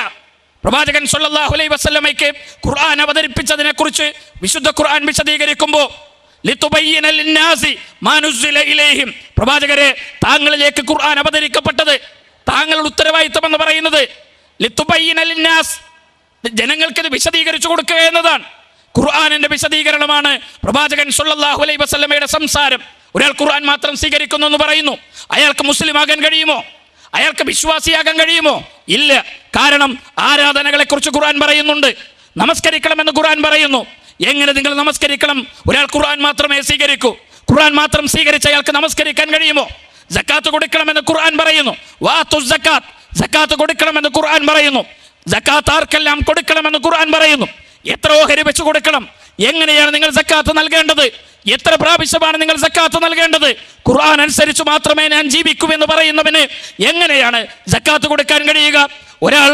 പ്രവാചകൻ സല്ലല്ലാഹു അലൈഹി വസല്ലമയ്ക്ക് ഖുർആൻ അവതരിപ്പിച്ചതിനെ കുറിച്ച് വിശുദ്ധ ഖുർആൻ വിശദീകരിക്കുമ്പോൾ ലിതുബയ്യിന ലിന്നാസി മാ നുസ്സില ഇലൈഹിം, പ്രവാചകരെ താങ്കളിലേക്ക് ഖുർആൻ അവതരിക്കപ്പെട്ടത്, താങ്കളുടെ ഉത്തരവാദിത്തം എന്ന് പറയുന്നത് ലിതുബയ്യിന ലിന്നാസ്, ജനങ്ങൾക്കിത് വിശദീകരിച്ചു കൊടുക്കുക എന്നതാണ്. ഖുർആനിന്റെ വിശദീകരണമാണ് പ്രവാചകൻ സല്ലല്ലാഹു അലൈഹി വസല്ലമയുടെ സംസാരം. ഒരാൾ ഖുർആൻ മാത്രം സ്വീകരിക്കുന്നു എന്ന് പറയുന്നു, അയാൾക്ക് മുസ്ലിം ആകാൻ കഴിയുമോ? അയാൾക്ക് വിശ്വാസിയാകാൻ കഴിയുമോ? ഇല്ല. കാരണം ആരാധനകളെ കുറിച്ച് ഖുർആൻ പറയുന്നുണ്ട്, നമസ്കരിക്കണമെന്ന് ഖുർആൻ പറയുന്നു. എങ്ങനെ നിങ്ങൾ നമസ്കരിക്കണം? ഒരാൾ ഖുർആൻ മാത്രമേ സ്വീകരിക്കൂ. ഖുർആൻ മാത്രം സ്വീകരിച്ച അയാൾക്ക് നമസ്കരിക്കാൻ കഴിയുമോ? സക്കാത്ത് കൊടുക്കണമെന്ന് ഖുർആൻ പറയുന്നു. വാത്തുസ് സക്കാത്ത്, സക്കാത്ത് കൊടുക്കണമെന്ന് ഖുർആൻ പറയുന്നു. സക്കാത്ത് ആർക്കെല്ലാം കൊടുക്കണമെന്ന് ഖുർആൻ പറയുന്നു. എത്ര ഓഹരി വെച്ച് കൊടുക്കണം? എങ്ങനെയാണ് നിങ്ങൾ സക്കാത്ത് നൽകേണ്ടത്? എത്ര പ്രാവശ്യമാണ് നിങ്ങൾ സക്കാത്ത് നൽകേണ്ടത്? ഖുർആൻ അനുസരിച്ച് മാത്രമേ ഞാൻ ജീവിക്കൂ എന്ന് പറയുന്നവന് എങ്ങനെയാണ് സക്കാത്ത് കൊടുക്കാൻ കഴിയുക? ഒരാൾ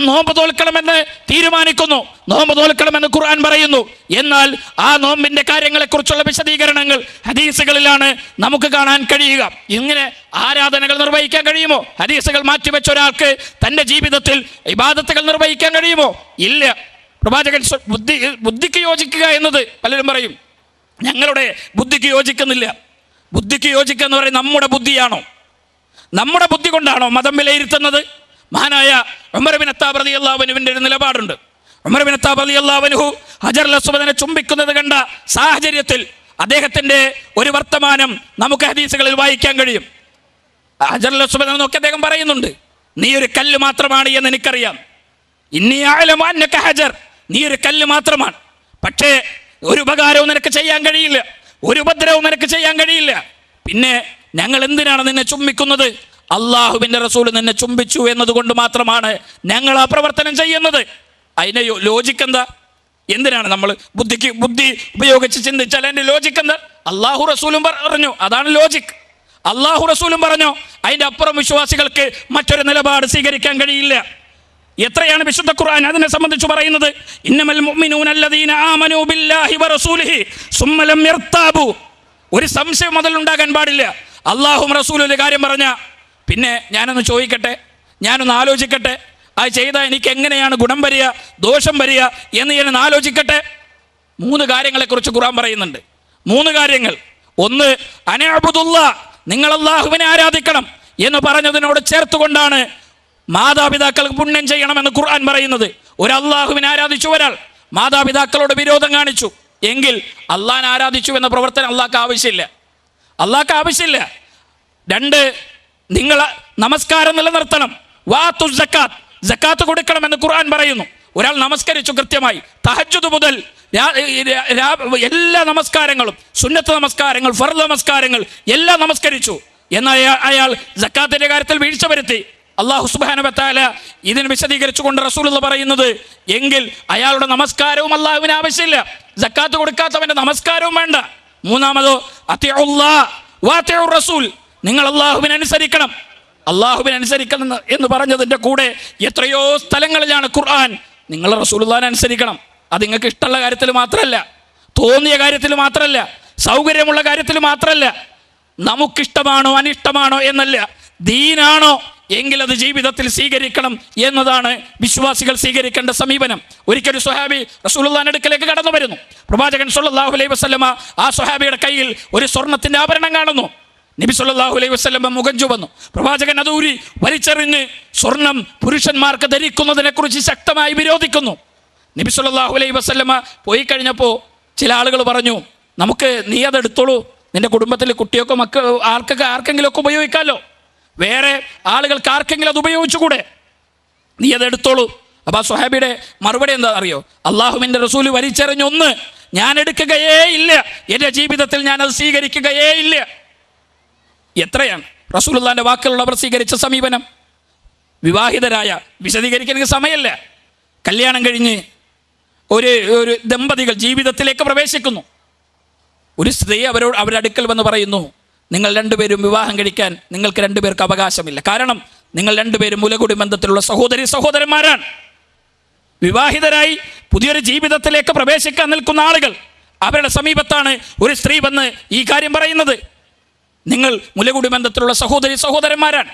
നോമ്പ് തോൽക്കണമെന്ന് തീരുമാനിക്കുന്നു, നോമ്പ് തോൽക്കണമെന്ന് ഖുർആൻ പറയുന്നു. എന്നാൽ ആ നോമ്പിന്റെ കാര്യങ്ങളെക്കുറിച്ചുള്ള വിശദീകരണങ്ങൾ ഹദീസുകളിലാണ് നമുക്ക് കാണാൻ കഴിയുക. ഇങ്ങനെ ആരാധനകൾ നിർവഹിക്കാൻ കഴിയുമോ? ഹദീസുകൾ മാറ്റിവെച്ച ഒരാൾക്ക് തൻ്റെ ജീവിതത്തിൽ ഇബാദത്തുകൾ നിർവഹിക്കാൻ കഴിയുമോ? ഇല്ല. പ്രവാചകൻ ബുദ്ധിക്ക് യോജിക്കുക എന്നത് പലരും പറയും, ഞങ്ങളുടെ ബുദ്ധിക്ക് യോജിക്കുന്നില്ല. ബുദ്ധിക്ക് യോജിക്കുക എന്ന് പറയുന്നത് നമ്മുടെ ബുദ്ധിയാണോ? നമ്മുടെ ബുദ്ധി കൊണ്ടാണോ മതം വിലയിരുത്തുന്നത്? മഹാനായ ഉമർ ബിൻ ഖത്താബ് റളിയല്ലാഹു അൻഹുവിന്റെ ഒരു നിലപാടുണ്ട്. ഉമർ ബിൻ ഖത്താബ് റളിയല്ലാഹു അൻഹു ഹജറുൽ അസ്വദിനെ ചുംബിക്കുന്നത് കണ്ട സാഹചര്യത്തിൽ അദ്ദേഹത്തിന്റെ ഒരു വർത്തമാനം നമുക്ക് ഹദീസുകളിൽ വായിക്കാൻ കഴിയും. ഹജറുൽ അസ്വദ് നോക്കി അദ്ദേഹം പറയുന്നുണ്ട്, നീ ഒരു കല്ല് മാത്രമാണ് എന്ന് എനിക്കറിയാം. ഇന്നി അഅലമു അന്നക ഹജർ, നീ ഒരു കല്ല് മാത്രമാണ്. പക്ഷേ ഒരു ഉപകാരവും നിനക്ക് ചെയ്യാൻ കഴിയില്ല, ഒരു ഉപദ്രവവും നിനക്ക് ചെയ്യാൻ കഴിയില്ല. പിന്നെ ഞങ്ങൾ എന്തിനാണ് നിന്നെ ചുംബിക്കുന്നത്? അള്ളാഹുവിൻ്റെ റസൂൽ നിന്നെ ചുംബിച്ചു എന്നതുകൊണ്ട് മാത്രമാണ് ഞങ്ങൾ ആ പ്രവർത്തനം ചെയ്യുന്നത്. അതിൻ്റെ ലോജിക്ക് എന്താ? എന്തിനാണ് നമ്മൾ ബുദ്ധി ഉപയോഗിച്ച് ചിന്തിച്ചാൽ അതിൻ്റെ ലോജിക്ക് എന്താ? അള്ളാഹു റസൂലും പറഞ്ഞു, അതാണ് ലോജിക്ക്. അള്ളാഹു റസൂലും പറഞ്ഞു, അതിൻ്റെ അപ്പുറം വിശ്വാസികൾക്ക് മറ്റൊരു നിലപാട് സ്വീകരിക്കാൻ കഴിയില്ല. എത്രയാണ് വിശുദ്ധ ഖുർആൻ അതിനെ സംബന്ധിച്ച് പറയുന്നത്? ഇന്നമൽ മുഅ്മിനൂന അല്ലദീന ആമനൂ ബില്ലാഹി വറസൂലിഹി സുമ്മ ലം യർതാബു. ഒരു സംശയം മുതൽ ഉണ്ടാകാൻ പാടില്ല. അള്ളാഹും റസൂലും ഒരു കാര്യം പറഞ്ഞ പിന്നെ ഞാനൊന്ന് ചോദിക്കട്ടെ, ഞാനൊന്ന് ആലോചിക്കട്ടെ, അത് ചെയ്താൽ എനിക്ക് എങ്ങനെയാണ് ഗുണം വരിക, ദോഷം വരിക എന്ന് ഞാനൊന്ന് ആലോചിക്കട്ടെ. 3 കാര്യങ്ങളെക്കുറിച്ച് ഖുർആൻ പറയുന്നുണ്ട്. 3 കാര്യങ്ങൾ. ഒന്ന്, അനഅബ്ദുല്ലാഹ്, നിങ്ങൾ അള്ളാഹുവിനെ ആരാധിക്കണം എന്ന് പറഞ്ഞതിനോട് ചേർത്തുകൊണ്ടാണ് മാതാപിതാക്കൾക്ക് പുണ്യം ചെയ്യണമെന്ന് ഖുർആൻ പറയുന്നത്. ഒരു അള്ളാഹുവിനെ ആരാധിച്ചു ഒരാൾ മാതാപിതാക്കളോട് വിരോധം കാണിച്ചു എങ്കിൽ അള്ളാഹിനെ ആരാധിച്ചു എന്ന പ്രവർത്തനം അള്ളാഹ്ക്ക് ആവശ്യമില്ല, അള്ളാഹ്ക്ക് ആവശ്യമില്ല. 2, നിങ്ങൾ നമസ്കാരം നിലനിർത്തണം. വാത്തുസ് സക്കാത്ത്, സക്കാത്ത് കൊടുക്കണമെന്ന് ഖുർആൻ പറയുന്നു. ഒരാൾ നമസ്കരിച്ചു കൃത്യമായി, തഹജ്ജുദ് മുതൽ എല്ലാ നമസ്കാരങ്ങളും, സുന്നത്ത് നമസ്കാരങ്ങൾ, ഫർദ് നമസ്കാരങ്ങൾ എല്ലാം നമസ്കരിച്ചു. എന്നാൽ അയാൾ സക്കാത്തിന്റെ കാര്യത്തിൽ വീഴ്ച വരുത്തി. അല്ലാഹു സുബ്ഹാനഹു വ തആല ഇതിനെ വിശദീകരിച്ചുകൊണ്ട് റസൂലുള്ളാഹി പറയുന്നത്, എങ്കിൽ അയാളുടെ നമസ്കാരവും അള്ളാഹുവിന് ആവശ്യമില്ല, സക്കാത്ത് കൊടുക്കാത്തവന്റെ നമസ്കാരവും വേണ്ട. 3-മതോ അത്തിഉല്ലാഹ് വഅത്തിഉർ റസൂൽ, നിങ്ങൾ അള്ളാഹുവിനെ അനുസരിക്കണം. അള്ളാഹുവിനെ അനുസരിക്കണം എന്ന് പറഞ്ഞതിൻ്റെ കൂടെ എത്രയോ സ്ഥലങ്ങളിലാണ് ഖുർആൻ നിങ്ങൾ റസൂലുള്ളാഹിനെ അനുസരിക്കണം. അത് നിങ്ങൾക്ക് ഇഷ്ടമുള്ള കാര്യത്തിൽ മാത്രമല്ല, തോന്നിയ കാര്യത്തിൽ മാത്രമല്ല, സൗകര്യമുള്ള കാര്യത്തിൽ മാത്രമല്ല, നമുക്കിഷ്ടമാണോ അനിഷ്ടമാണോ എന്നല്ല, ദീനാണോ എങ്കിൽ അത് ജീവിതത്തിൽ സ്വീകരിക്കണം എന്നതാണ് വിശ്വാസികൾ സ്വീകരിക്കേണ്ട സമീപനം. ഒരിക്കലും സ്വഹാബി റസൂലുള്ളാഹിന്റെ അടുക്കലേക്ക് കടന്നു വരുന്നു. പ്രവാചകൻ സല്ലല്ലാഹു അലൈഹി വസല്ലമ ആ സ്വഹാബിയുടെ കയ്യിൽ ഒരു സ്വർണത്തിന്റെ ആഭരണം കാണുന്നു. നബി സല്ലല്ലാഹു അലൈഹി വസല്ലമ മുഖം ചുവന്നു. പ്രവാചകൻ അത് ഊരി വലിച്ചെറിഞ്ഞ് സ്വർണം പുരുഷന്മാർക്ക് ധരിക്കുന്നതിനെ കുറിച്ച് ശക്തമായി വിരോധിക്കുന്നു. നബി സല്ലല്ലാഹു അലൈഹി വസല്ലമ പോയി കഴിഞ്ഞപ്പോൾ ചില ആളുകൾ പറഞ്ഞു, നമുക്ക് നീ അതെടുത്തോളൂ, നിന്റെ കുടുംബത്തിൽ കുട്ടിയൊക്കെ ആർക്കെങ്കിലും ഒക്കെ ഉപയോഗിക്കാമല്ലോ, വേറെ ആളുകൾക്ക് ആർക്കെങ്കിലും അത് ഉപയോഗിച്ചുകൂടെ, നീ അതെടുത്തോളൂ. അപ്പോൾ ആ സ്വഹാബിയുടെ മറുപടി എന്താ അറിയോ? അള്ളാഹുവിൻ്റെ റസൂല് വലിച്ചെറിഞ്ഞൊന്ന് ഞാൻ എടുക്കുകയേ ഇല്ല, എൻ്റെ ജീവിതത്തിൽ ഞാൻ അത് സ്വീകരിക്കുകയേ ഇല്ല. എത്രയാണ് റസൂലുള്ളാഹിന്റെ വാക്കുകളുള്ളവർ സ്വീകരിച്ച സമീപനം? വിവാഹിതരായ, വിശദീകരിക്കാൻ എനിക്ക് സമയമല്ല, കല്യാണം കഴിഞ്ഞ് ഒരു ദമ്പതികൾ ജീവിതത്തിലേക്ക് പ്രവേശിക്കുന്നു. ഒരു സ്ത്രീ അവരുടെ അടുക്കൽ വന്ന് പറയുന്നു, നിങ്ങൾ രണ്ടുപേരും വിവാഹം കഴിക്കാൻ നിങ്ങൾക്ക് രണ്ടുപേർക്ക് അവകാശമില്ല. കാരണം നിങ്ങൾ രണ്ടുപേരും മുലകുടി ബന്ധത്തിലുള്ള സഹോദരന്മാരാണ്. വിവാഹിതരായി പുതിയൊരു ജീവിതത്തിലേക്ക് പ്രവേശിക്കാൻ നിൽക്കുന്ന ആളുകൾ, അവരുടെ സമീപത്താണ് ഒരു സ്ത്രീ വന്ന് ഈ കാര്യം പറയുന്നത്. നിങ്ങൾ മുലകുടി ബന്ധത്തിലുള്ള സഹോദരന്മാരാണ്.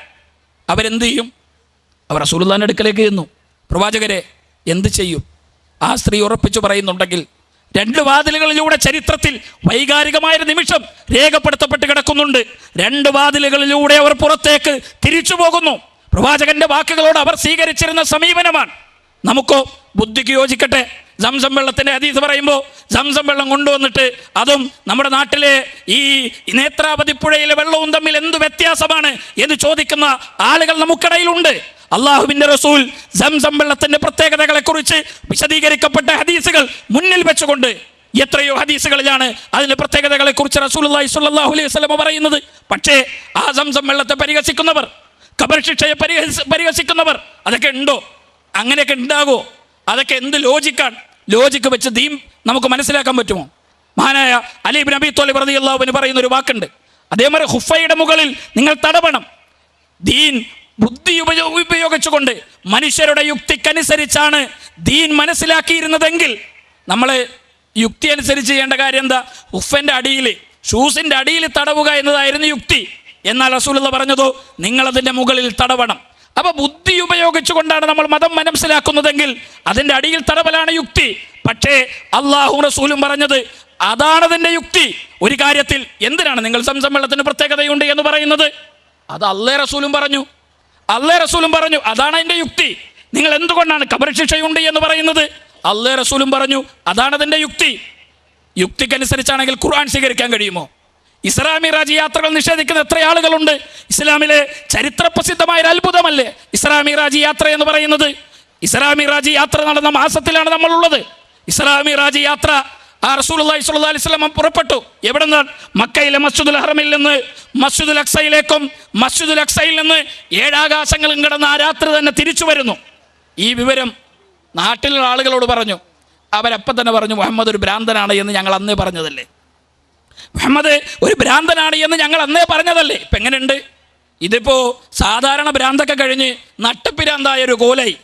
അവരെന്ത് ചെയ്യും? അവർ റസൂലുള്ളാഹിന്റെ അടുക്കലേക്ക് ചെന്നു. പ്രവാചകരെ, എന്ത് ചെയ്യും? ആ സ്ത്രീ ഉറപ്പിച്ചു പറയുന്നുണ്ടെങ്കിൽ, രണ്ട് വാതിലുകളിലൂടെ ചരിത്രത്തിൽ വൈകാരികമായൊരു നിമിഷം രേഖപ്പെടുത്തപ്പെട്ട് കിടക്കുന്നുണ്ട്. രണ്ട് വാതിലുകളിലൂടെ അവർ പുറത്തേക്ക് തിരിച്ചു പോകുന്നു. പ്രവാചകന്റെ വാക്കുകളോട് അവർ സ്വീകരിച്ചിരുന്ന സമീപനമാണ്. നമുക്കോ ബുദ്ധിക്ക് യോജിക്കട്ടെ, സംസം വെള്ളത്തിൻ്റെ ഹദീസ് പറയുമ്പോൾ സംസം വെള്ളം കൊണ്ടുവന്നിട്ട് അതും നമ്മുടെ നാട്ടിലെ ഈ നേത്രാവതി പുഴയിലെ വെള്ളവും തമ്മിൽ എന്ത് വ്യത്യാസമാണ് എന്ന് ചോദിക്കുന്ന ആളുകൾ നമുക്കിടയിലുണ്ട്. അള്ളാഹുവിൻ്റെ റസൂൽ സംസം വെള്ളത്തിൻ്റെ പ്രത്യേകതകളെ കുറിച്ച് വിശദീകരിക്കപ്പെട്ട ഹദീസുകൾ മുന്നിൽ വെച്ചുകൊണ്ട് എത്രയോ ഹദീസുകളിലാണ് അതിൻ്റെ പ്രത്യേകതകളെ കുറിച്ച് റസൂലുള്ളാഹി സ്വല്ലല്ലാഹു അലൈഹി വസല്ലം പറയുന്നത്. പക്ഷേ ആ സംസം വെള്ളത്തെ പരിഹസിക്കുന്നവർ, ഖബർ ശിക്ഷയെ പരിഹസിക്കുന്നവർ, അതൊക്കെ ഉണ്ടോ? അങ്ങനെയൊക്കെ ഉണ്ടാകുമോ? അതൊക്കെ എന്ത് ലോജിക്കാണ്? ലോജിക്ക് വെച്ച് ദീൻ നമുക്ക് മനസ്സിലാക്കാൻ പറ്റുമോ? മഹാനായ അലി ഇബ്നു അബീ ത്വാലിബ് റളിയല്ലാഹു അൻഹു പറയുന്ന ഒരു വാക്കുണ്ട്. അതേമാതിരി ഹുഫയുടെ മുകളിൽ നിങ്ങൾ തടവണം. ദീൻ ബുദ്ധി ഉപയോഗിച്ചുകൊണ്ട് മനുഷ്യരുടെ യുക്തിക്കനുസരിച്ചാണ് ദീൻ മനസ്സിലാക്കിയിരുന്നതെങ്കിൽ നമ്മൾ യുക്തി അനുസരിച്ച് ചെയ്യേണ്ട കാര്യം എന്താ? ഹുഫൻ്റെ അടിയിൽ, ഷൂസിൻ്റെ അടിയിൽ തടവുക എന്നതായിരുന്നു യുക്തി. എന്നാൽ റസൂലുള്ളാഹി പറഞ്ഞതോ നിങ്ങളതിൻ്റെ മുകളിൽ തടവണം. അപ്പോൾ ബുദ്ധി ഉപയോഗിച്ചുകൊണ്ടാണ് നമ്മൾ മതം മനസ്സിലാക്കുന്നതെങ്കിൽ അതിൻ്റെ അടിയിൽ തടവലാണ് യുക്തി. പക്ഷേ അള്ളാഹു റസൂലും പറഞ്ഞത് അതാണതിൻ്റെ യുക്തി. ഒരു കാര്യത്തിൽ എന്തിനാണ് നിങ്ങൾ സംസം വെള്ളത്തിന് പ്രത്യേകതയുണ്ട് എന്ന് പറയുന്നത്? അത് അല്ലാഹു റസൂലും പറഞ്ഞു അതാണ് അതിൻ്റെ യുക്തി. നിങ്ങൾ എന്തുകൊണ്ടാണ് ഖബർ ശിക്ഷയുണ്ട് എന്ന് പറയുന്നത്? അല്ലാഹു റസൂലും പറഞ്ഞു അതാണ് അതിൻ്റെ യുക്തി. യുക്തിക്കനുസരിച്ചാണെങ്കിൽ ഖുർആൻ സ്വീകരിക്കാൻ കഴിയുമോ? ഇസ്രാ മിറാജ് യാത്രകൾ നിഷേധിക്കുന്ന എത്ര ആളുകളുണ്ട്? ഇസ്ലാമിലെ ചരിത്ര പ്രസിദ്ധമായ ഒരു അത്ഭുതമല്ലേ ഇസ്രാ മിറാജ് യാത്ര എന്ന് പറയുന്നത്? ഇസ്രാ മിറാജ് യാത്ര നടന്ന മാസത്തിലാണ് നമ്മളുള്ളത്. ഇസ്രാ മിറാജ് യാത്ര റസൂലുള്ളാഹി സ്വല്ലല്ലാഹു അലൈഹി വസല്ലം പുറപ്പെട്ടു. എവിടെ നിന്നാണ്? മക്കയിലെ മസ്ജിദുൽ ഹറമിൽ നിന്ന് മസ്ജിദുൽ അക്സയിലേക്കും മസ്ജിദുൽ അക്സയിൽ നിന്ന് 7 ആകാശങ്ങളും കടന്ന് ആ രാത്രി തന്നെ തിരിച്ചു വരുന്നു. ഈ വിവരം നാട്ടിലുള്ള ആളുകളോട് പറഞ്ഞു. അവരപ്പം തന്നെ പറഞ്ഞു മുഹമ്മദ് ഒരു ഭ്രാന്തനാണ് എന്ന് ഞങ്ങൾ അന്നേ പറഞ്ഞതല്ലേ. മുഹമ്മദ് ഒരു ഭ്രാന്തനാണ് എന്ന് ഞങ്ങൾ അന്നേ പറഞ്ഞതല്ലേ. ഇപ്പം എങ്ങനെയുണ്ട്? ഇതിപ്പോൾ സാധാരണ ഭ്രാന്തൊക്കെ കഴിഞ്ഞ് നട്ടപ്പിരാന്തായ ഒരു കോലായി.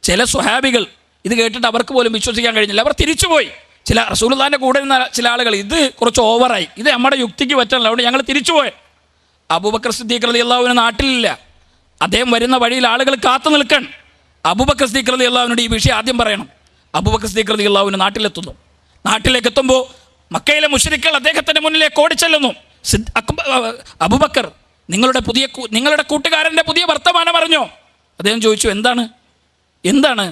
ചില സ്വഹാബികൾ ഇത് കേട്ടിട്ട് അവർക്ക് പോലും വിശ്വസിക്കാൻ കഴിഞ്ഞില്ല. അവർ തിരിച്ചുപോയി. ചില റസൂലുള്ളാഹിന്റെ കൂടെ നിന്ന ചില ആളുകൾ ഇത് കുറച്ച് ഓവറായി, ഇത് നമ്മുടെ യുക്തിക്ക് പറ്റണല്ലോ, അതുകൊണ്ട് ഞങ്ങൾ തിരിച്ചുപോയി. അബൂബക്കർ സിദ്ദീഖ് റളിയല്ലാഹു അൻഹു നാട്ടിലില്ല. അദ്ദേഹം വരുന്ന വഴിയിൽ ആളുകൾ കാത്തു നിൽക്കാൻ. അബൂബക്കർ സിദ്ദീഖ് റളിയല്ലാഹു അൻഹു ഈ വിഷയം ആദ്യം പറയണം. അബൂബക്കർ സിദ്ദീഖ് റളിയല്ലാഹു അൻഹു നാട്ടിലെത്തുന്നു. നാട്ടിലേക്ക് എത്തുമ്പോൾ മക്കയിലെ മുശ്രിക്കുകൾ അദ്ദേഹത്തിൻ്റെ മുന്നിലേക്ക് ഓടിച്ചെല്ലുന്നു. അബൂബക്കർ, നിങ്ങളുടെ കൂട്ടുകാരൻ്റെ പുതിയ വർത്തമാനം അറിഞ്ഞോ? അദ്ദേഹം ചോദിച്ചു, എന്താണ്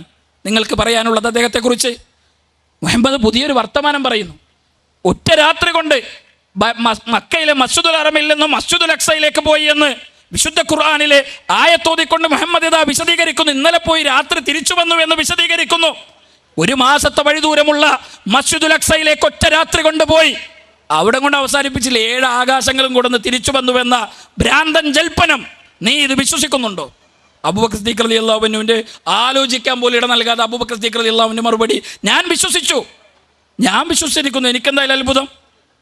നിങ്ങൾക്ക് പറയാനുള്ളത് അദ്ദേഹത്തെക്കുറിച്ച്? മുഹമ്മദ് പുതിയൊരു വർത്തമാനം പറയുന്നു. ഒറ്റ രാത്രി കൊണ്ട് മക്കയിലെ മസ്ജിദുൽ ഹറമിൽ നിന്നും മസ്ജിദുൽ അക്സയിലേക്ക് പോയി എന്ന് വിശുദ്ധ ഖുർആനിലെ ആയത്തോതിക്കൊണ്ട് മുഹമ്മദ് ഇതാ വിശദീകരിക്കുന്നു. ഇന്നലെ പോയി രാത്രി തിരിച്ചു വന്നു എന്ന് വിശദീകരിക്കുന്നു. 1 മാസത്തെ വഴി ദൂരമുള്ള മസ്ജിദുൽ അക്സയിലേക്ക് ഒറ്റ രാത്രി കൊണ്ടുപോയി. അവിടെ കൊണ്ട് അവസാനിപ്പിച്ചില്ല, 7 ആകാശങ്ങളും കൊണ്ടുവന്ന് തിരിച്ചു വന്നുവെന്ന ഭ്രാന്തൻ ജൽപ്പനം. നീ ഇത് വിശ്വസിക്കുന്നുണ്ടോ? അബൂബക്കർ സിദ്ദീഖ് റളിയല്ലാഹു അൻഹുവിൻ്റെ ആലോചിക്കാൻ പോലും ഇട നൽകാതെ അബൂബക്കർ സിദ്ദീഖ് റളിയല്ലാഹു അൻഹു മറുപടി, ഞാൻ വിശ്വസിച്ചിരിക്കുന്നു. എനിക്കെന്തായാലും അത്ഭുതം.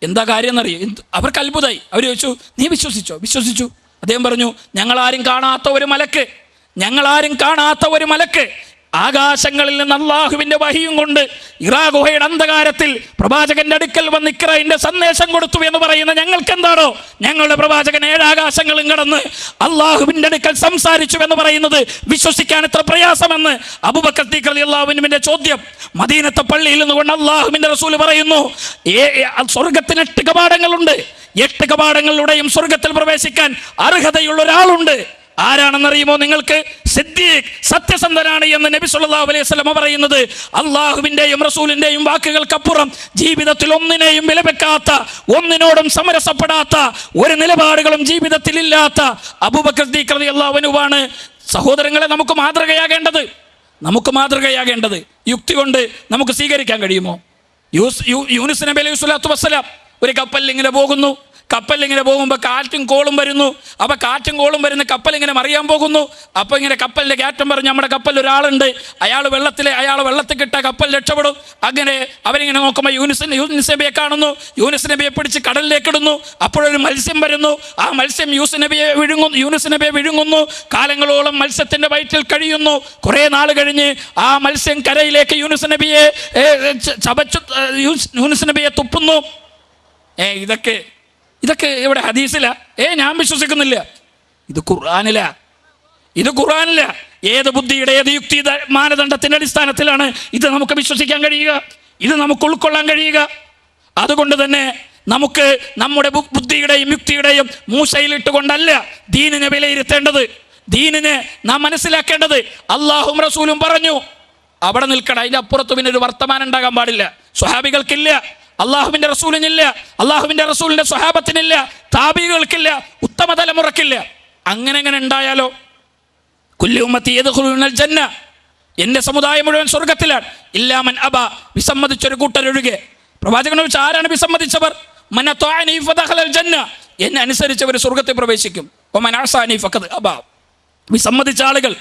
എന്താ കാര്യം എന്നറിയോ? അവർക്ക് അത്ഭുതമായി. അവർ ചോദിച്ചു, നീ വിശ്വസിച്ചു? അദ്ദേഹം പറഞ്ഞു, ഞങ്ങളാരും കാണാത്ത ഒരു മലക്ക് ആകാശങ്ങളിൽ നിന്ന് അള്ളാഹുവിന്റെ വഹിയും കൊണ്ട് ഇറാ ഗുഹയുടെ അന്ധകാരത്തിൽ പ്രവാചകന്റെ അടുക്കൽ വന്ന് ഇഖ്റയുടെ സന്ദേശം കൊടുത്തു എന്ന് പറയുന്ന ഞങ്ങൾക്ക് എന്താണോ, ഞങ്ങളുടെ പ്രവാചകൻ 7 ആകാശങ്ങളും കടന്ന് അള്ളാഹുവിന്റെ അടുക്കൽ സംസാരിച്ചു എന്ന് പറയുന്നത് വിശ്വസിക്കാൻ എത്ര പ്രയാസമെന്ന് അബൂബക്കർ സിദ്ദീഖ് റളിയല്ലാഹു അൻഹുവിന്റെ ചോദ്യം. മദീനത്തെ പള്ളിയിൽ നിന്നുകൊണ്ട് അള്ളാഹുവിന്റെ റസൂൽ പറയുന്നു, സ്വർഗത്തിന് 8 കവാടങ്ങളുണ്ട്, 8 കവാടങ്ങളിലൂടെയും സ്വർഗത്തിൽ പ്രവേശിക്കാൻ അർഹതയുള്ള ഒരാളുണ്ട്. ആരാണെന്നറിയുമോ നിങ്ങൾക്ക്? സിദ്ദീഖ്, സത്യസന്ധനാണ് എന്ന് നബി സല്ലല്ലാഹു അലൈഹി വസല്ലം പറയുന്നത്. അള്ളാഹുവിന്റെയും റസൂലിന്റെയും വാക്കുകൾക്കപ്പുറം ജീവിതത്തിൽ ഒന്നിനെയും വിലവെക്കാത്ത, ഒന്നിനോടും സമരസപ്പെടാത്ത, ഒരു നിലപാടുകളും ജീവിതത്തിൽ ഇല്ലാത്ത അബൂബക്കർ സിദ്ദീഖ് റളിയല്ലാഹു അൻഹുവാണ് സഹോദരങ്ങളെ നമുക്ക് മാതൃകയാകേണ്ടത്. നമുക്ക് മാതൃകയാകേണ്ടത് യുക്തി കൊണ്ട് നമുക്ക് സ്വീകരിക്കാൻ കഴിയുമോ? യൂനുസ് നബി അലൈഹി സ്വലാത്തു വസ്സലാം ഒരു കപ്പലിൽ ഇങ്ങനെ പോകുന്നു. കപ്പലിങ്ങനെ പോകുമ്പോൾ കാറ്റും കോളും വരുന്നു. അപ്പോൾ കാറ്റും കോളും വരുന്ന കപ്പലിങ്ങനെ മറിയാൻ പോകുന്നു. അപ്പോൾ ഇങ്ങനെ കപ്പലിൻ്റെ ക്യാപ്റ്റൻ പറഞ്ഞു, നമ്മുടെ കപ്പലിൽ ഒരാളുണ്ട്, അയാൾ വെള്ളത്തിൽ കിട്ടാൽ കപ്പൽ രക്ഷപ്പെടും. അങ്ങനെ അവരിങ്ങനെ നോക്കുമ്പോൾ യൂനുസ് നബിയെ കാണുന്നു. യൂനുസ് നബിയെ പിടിച്ച് കടലിലേക്ക് ഇടുന്നു. അപ്പോഴൊരു മത്സ്യം വരുന്നു. ആ മത്സ്യം യൂനുസ് നബിയെ വിഴുങ്ങുന്നു. കാലങ്ങളോളം മത്സ്യത്തിൻ്റെ വയറ്റിൽ കഴിയുന്നു. കുറേ നാൾ കഴിഞ്ഞ് ആ മത്സ്യം കരയിലേക്ക് യൂനുസ് നബിയെ തുപ്പുന്നു. ഇതൊക്കെ ഇവിടെ ഹദീസിലാ? ഞാൻ വിശ്വസിക്കുന്നില്ല. ഇത് ഖുർആനില. ഏത് ബുദ്ധിയുടെ, ഏത് യുക്തി മാനദണ്ഡത്തിന്റെ അടിസ്ഥാനത്തിലാണ് ഇത് നമുക്ക് വിശ്വസിക്കാൻ കഴിയുക, ഇത് നമുക്ക് ഉൾക്കൊള്ളാൻ കഴിയുക? അതുകൊണ്ട് തന്നെ നമുക്ക് നമ്മുടെ ബുദ്ധിയുടെയും യുക്തിയുടെയും മൂശയിലിട്ടുകൊണ്ടല്ല ദീനിനെ വിലയിരുത്തേണ്ടത്. ദീനിനെ നാം മനസ്സിലാക്കേണ്ടത് അള്ളാഹും റസൂലും പറഞ്ഞു, അവിടെ നിൽക്കണം. അതിൻ്റെ അപ്പുറത്ത് പിന്നെ ഒരു വർത്തമാനം ഉണ്ടാകാൻ പാടില്ല. സ്വഹാബികൾക്കില്ല, അള്ളാഹുവിന്റെ റസൂലിനില്ല, അള്ളാഹുവിന്റെ റസൂലിന്റെ സ്വഹാബത്തിനില്ല, താബികൾക്കില്ല, ഉത്തമ തലമുറക്കില്ല. അങ്ങനെ ഉണ്ടായാലോ? കുല്ലു ഉമ്മത്തി യദ്ഖുലൂനൽ ജന്ന, എന്റെ സമുദായം മുഴുവൻ സ്വർഗത്തിലാണ്, ഇല്ലാ മൻ അബ, വിസമ്മതിച്ചൊരു കൂട്ടരൊഴികെ. പ്രവാചകനെ വെച്ച് ആരാണ് വിസമ്മതിച്ചവർ? മൻ അത്വഅനി ഫദഖലൽ ജന്ന, എന്നെ അനുസരിച്ചവർ സ്വർഗത്തിൽ പ്രവേശിക്കും. വമൻ അസാനി ഫഖദ് അബ, വിസമ്മതിച്ച ആളുകൾ,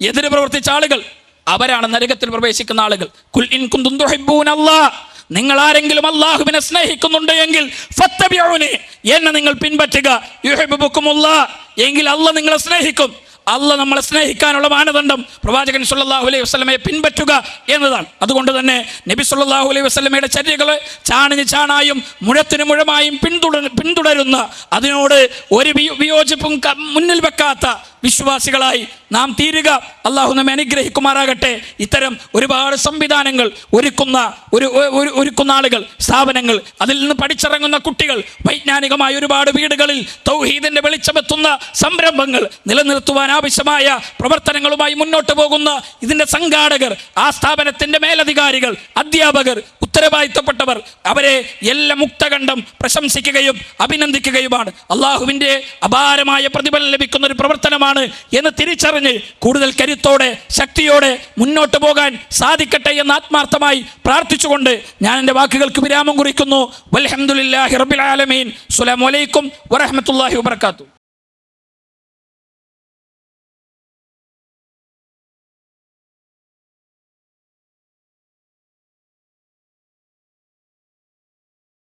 എതിര് പ്രവർത്തിച്ച ആളുകൾ, അവരാണ് നരകത്തിൽ പ്രവേശിക്കുന്ന ആളുകൾ. കുൽ ഇൻ കുന്തും തുഹിബ്ബൂനല്ലാഹ്, നിങ്ങൾ ആരെങ്കിലും അള്ളാഹുവിനെ സ്നേഹിക്കുന്നുണ്ട് എങ്കിൽ ഫത്തബിഊനി, എന്നെ നിങ്ങൾ പിൻപറ്റുക. യുഹിബ്ബുക്കുമുല്ലാഹ്, എങ്കിൽ അള്ളാഹ് നിങ്ങളെ സ്നേഹിക്കും. അള്ളാഹ് നമ്മളെ സ്നേഹിക്കാനുള്ള മാനദണ്ഡം പ്രവാചകൻ സല്ലല്ലാഹു അലൈഹി വസല്ലമയെ പിൻപറ്റുക എന്നതാണ്. അതുകൊണ്ട് തന്നെ നബി സല്ലല്ലാഹു അലൈഹി വസല്ലമയുടെ ചര്യകളെ ചാണിന് ചാണായും മുഴത്തിന് മുഴമായും പിന്തുടരുന്ന, അതിനോട് ഒരു വിയോജിപ്പും മുന്നിൽ വെക്കാത്ത വിശ്വാസികളായി നാം തീരുക. അള്ളാഹു നമ്മെ അനുഗ്രഹിക്കുമാറാകട്ടെ. ഇത്തരം ഒരുപാട് സംവിധാനങ്ങൾ ഒരുക്കുന്ന ആളുകൾ, സ്ഥാപനങ്ങൾ, അതിൽ നിന്ന് പഠിച്ചിറങ്ങുന്ന കുട്ടികൾ, വൈജ്ഞാനികമായ ഒരുപാട് വീടുകളിൽ തൗഹീദിന്റെ വെളിച്ചമെത്തുന്ന സംരംഭങ്ങൾ നിലനിർത്തുവാൻ ആവശ്യമായ പ്രവർത്തനങ്ങളുമായി മുന്നോട്ട് പോകുന്ന ഇതിന്റെ സംഘാടകർ, ആ സ്ഥാപനത്തിന്റെ മേലധികാരികൾ, അധ്യാപകർ, ഉത്തരവാദിത്തപ്പെട്ടവർ, അവരെ എല്ലാം മുക്തകണ്ഠം പ്രശംസിക്കുകയും അഭിനന്ദിക്കുകയുമാണ്. അള്ളാഹുവിന്റെ അപാരമായ പ്രതിഫലം ലഭിക്കുന്ന ഒരു പ്രവർത്തനമാണ് എന്ന് തിരിച്ചറിഞ്ഞ് കൂടുതൽ കരുത്തോടെ, ശക്തിയോടെ മുന്നോട്ട് പോകാൻ സാധിക്കട്ടെ എന്ന് ആത്മാർത്ഥമായി പ്രാർത്ഥിച്ചുകൊണ്ട് ഞാൻ എൻ്റെ വാക്കുകൾക്ക് വിരാമം കുറിക്കുന്നു. വൽഹംദുലില്ലാഹി റബ്ബിൽ ആലമീൻ. അസ്സലാമു അലൈക്കും വറഹ്മത്തുള്ളാഹി വബറകാതുഹു.